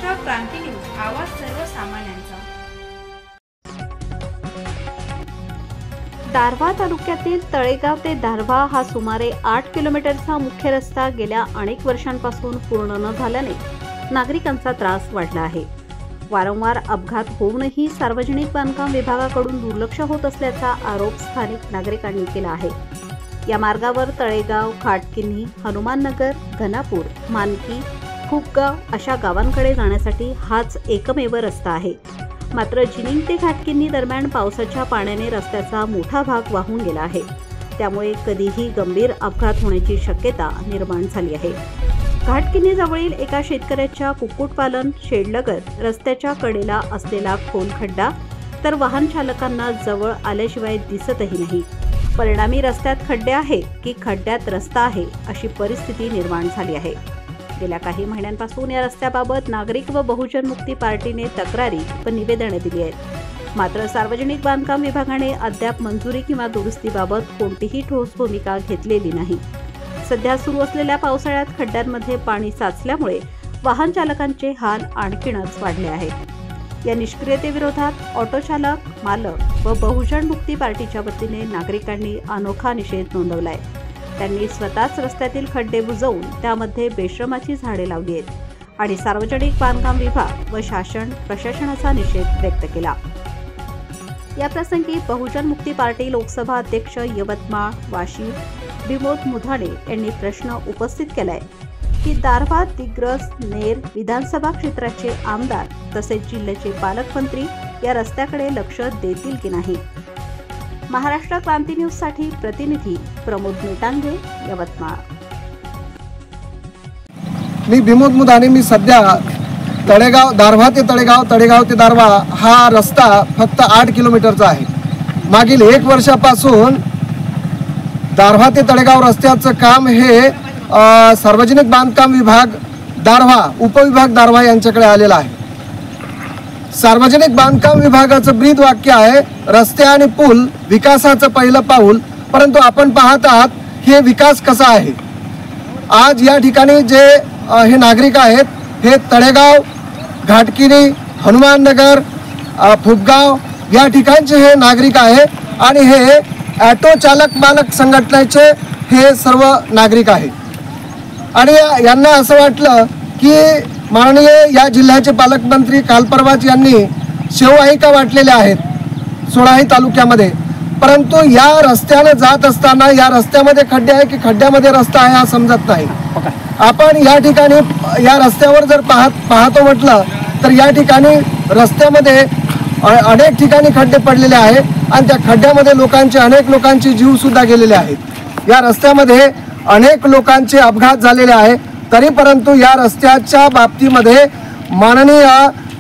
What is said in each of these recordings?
महाराष्ट्र क्रांती news, आवाज सर्वसामान्यांचा। दारव्हा तालुक्यातील तळेगाव ते दारव्हा हा सुमारे 8 किलोमीटरचा मुख्य रस्ता गेल्या अनेक वर्षांपासून पूर्ण न झाल्याने नागरिकांचा त्रास वाढला आहे। वारंवार अपघात होऊनही सार्वजनिक बांधकाम विभागाकडून दुर्लक्ष होत असल्याचा आरोप स्थानिक नागरिकांनी केला आहे। या मार्गावर तळेगाव, खाटकिन्ही, हनुमाननगर, घनापूर, मानकी, फुगगाव अशा गावांकडे जाण्यासाठी हाच एकमेव रस्ता आहे। मात्र जिनिंग ते घाटकिन्ही दरम्यान पावसाच्या पाण्याने रस्त्याचा मोठा भाग वाहून गेला आहे। त्यामुळे कधीही गंभीर अपघात होण्याची शक्यता निर्माण झाली आहे। घाटकिन्ही जवळील एका शेतकऱ्याच्या कुक्कुटपालन शेडलगत रस्त्याच्या कडेला असलेला खोल खड्डा तर वाहन चालकांना जवळ आल्याशिवाय दिसतही नाही। परिणामी रस्त्यात खड्डे आहेत की खड्ड्यात रस्ता आहे अशी परिस्थिती निर्माण झाली आहे। गेल्या काही महिन्यांपासून या रस्त्याबाबत नागरिक व बहुजन मुक्ती पार्टीने तक्रारी व निवेदने दिली आहेत। मात्र सार्वजनिक बांधकाम विभागाने अद्याप मंजुरी किंवा दुरुस्तीबाबत कोणतीही ठोस भूमिका घेतलेली नाही। सध्या सुरू असलेल्या पावसाळ्यात खड्ड्यांमध्ये पाणी साचल्यामुळे वाहन चालकांचे हाल आणखीनच वाढले आहेत। या निष्क्रियतेविरोधात ऑटो चालक, मालक व बहुजन मुक्ती पार्टीच्या वतीने नागरिकांनी अनोखा निषेध नोंदवलाय। त्यांनी स्वतःच रस्त्यातील खड्डे बुजवून त्यामध्ये बेशरमाची झाडे लावली आहेत आणि सार्वजनिक बांधकाम विभाग व शासन प्रशासनाचा निषेध व्यक्त केला। या प्रसंगी बहुजन मुक्ती पार्टी लोकसभा अध्यक्ष यवतमाळ, वाशिम विमोद मुधाणे यांनी प्रश्न उपस्थित केलाय की दारव्हा, दिग्रस, नेर विधानसभा क्षेत्राचे आमदार तसेच जिल्ह्याचे पालकमंत्री या रस्त्याकडे लक्ष देतील की नाही। महाराष्ट्र क्रांती न्यूज साठी प्रतिनिधी प्रमोद मेटांगे, यवतमाळ। मी विमोद मुधाणे। मी सध्या तळेगाव, दारव्हा ते तळेगाव, तळेगाव ते दारव्हा हा रस्ता फक्त 8 किलोमीटरचा आहे। मागील 1 वर्षापासून दारव्हा ते तळेगाव रस्त्याचं काम हे सार्वजनिक बांधकाम विभाग दारव्हा, उपविभाग दारव्हा यांच्याकडे आलेला आहे। सार्वजनिक बांधकाम विभागाचं ब्रीद वाक्य आहे, रस्ते आणि पूल विकासाचं पहिलं पाऊल। परंतु आपण पाहत आहात हे विकास कसा आहे। आज या ठिकाणी जे हे नागरिक आहेत हे तळेगाव, घाटकिन्ही, हनुमाननगर, फुगगाव या ठिकाणचे हे नागरिक आहे आणि हे ऑटो चालक मालक संघटनेचे हे सर्व नागरिक आहेत। आणि यांना असं वाटलं की माननीय या जिल्ह्याचे पालकमंत्री काल परवाच यांनी शेववाहिका वाटलेल्या आहेत 16 तालुक्यामध्ये। परंतु या रस्त्याने जात असताना या रस्त्यामध्ये खड्डे आहे की खड्ड्यामध्ये रस्ता आहे हा समजत नाही। आपण या ठिकाणी या रस्त्यावर जर पाहतो म्हटलं तर या ठिकाणी रस्त्यामध्ये अनेक ठिकाणी खड्डे पडलेले आहेत आणि त्या खड्ड्यामध्ये अनेक लोकांचे जीव सुद्धा गेलेले आहेत। या रस्त्यामध्ये अनेक लोकांचे अपघात झालेले आहेत। तरी परंतु या रस्त्याच्या बाबतीमध्ये माननीय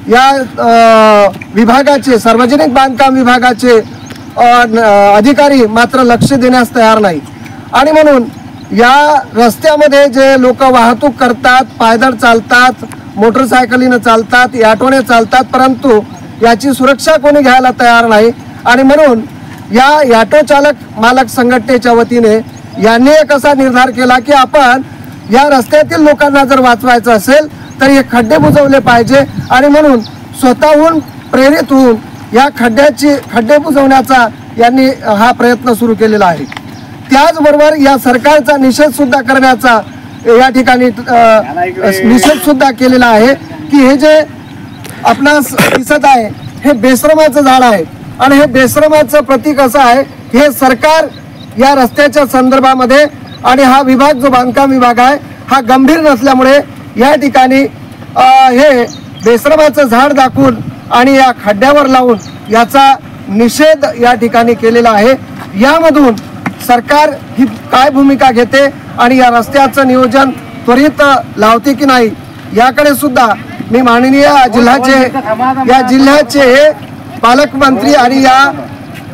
या विभागाचे, सार्वजनिक बांधकाम विभागाचे अधिकारी मात्र लक्ष देण्यास तयार नाही। आणि म्हणून या रस्त्यामध्ये जे लोक वाहतूक करतात, पायदळ चालतात, मोटरसायकलीने चालतात, ऑटोने चालतात, परंतु याची सुरक्षा कोणी घ्यायला तयार नाही। आणि म्हणून या ऑटो चालक मालक संघटनेच्या वतीने यांनी एक असा निर्धार केला की आपण या रस्त्यातील लोकांना जर वाचवायचं असेल तर हे खड्डे बुजवले पाहिजे। आणि म्हणून स्वतःहून प्रेरित होऊन या खड्डे बुजवण्याचा यांनी हा प्रयत्न सुरू केलेला आहे। त्याचबरोबर या सरकारचा निषेध सुद्धा करण्याचा या ठिकाणी निषेध सुद्धा केलेला आहे की हे जे आपणास दिसत आहे हे बेश्रमाचं झाड आहे आणि हे बेश्रमाचं प्रतीक असं आहे। हे सरकार या रस्त्याच्या संदर्भामध्ये आणि हा विभाग जो बांधकाम विभाग आहे हा गंभीर नसल्यामुळे या ठिकाणी हे बेश्रमाचं झाड दाखवून आणि या खड्ड्यावर लावून याचा निषेध या ठिकाणी केलेला आहे। यामधून सरकार ही काय भूमिका घेते आणि या रस्त्याचं नियोजन त्वरित लावते की नाही याकडे सुद्धा मी माननीय जिल्ह्याचे पालकमंत्री आणि या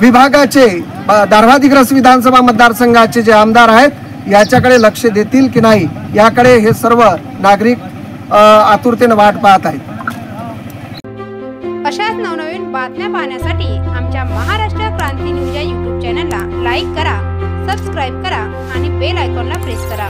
विभागाचे दारव्हा दिग्रस विधानसभा मतदारसंघाचे जे आमदार आहेत याच्याकडे लक्ष देतील की नाही याकडे हे सर्व नागरिक आतुरतेने वाट पाहत आहेत। अशाच नवनवीन बातम्या पाहण्यासाठी आमच्या महाराष्ट्र क्रांती न्यूज या YouTube चॅनलला लाईक करा, सबस्क्राइब करा आणि बेल आयकॉनला प्रेस करा।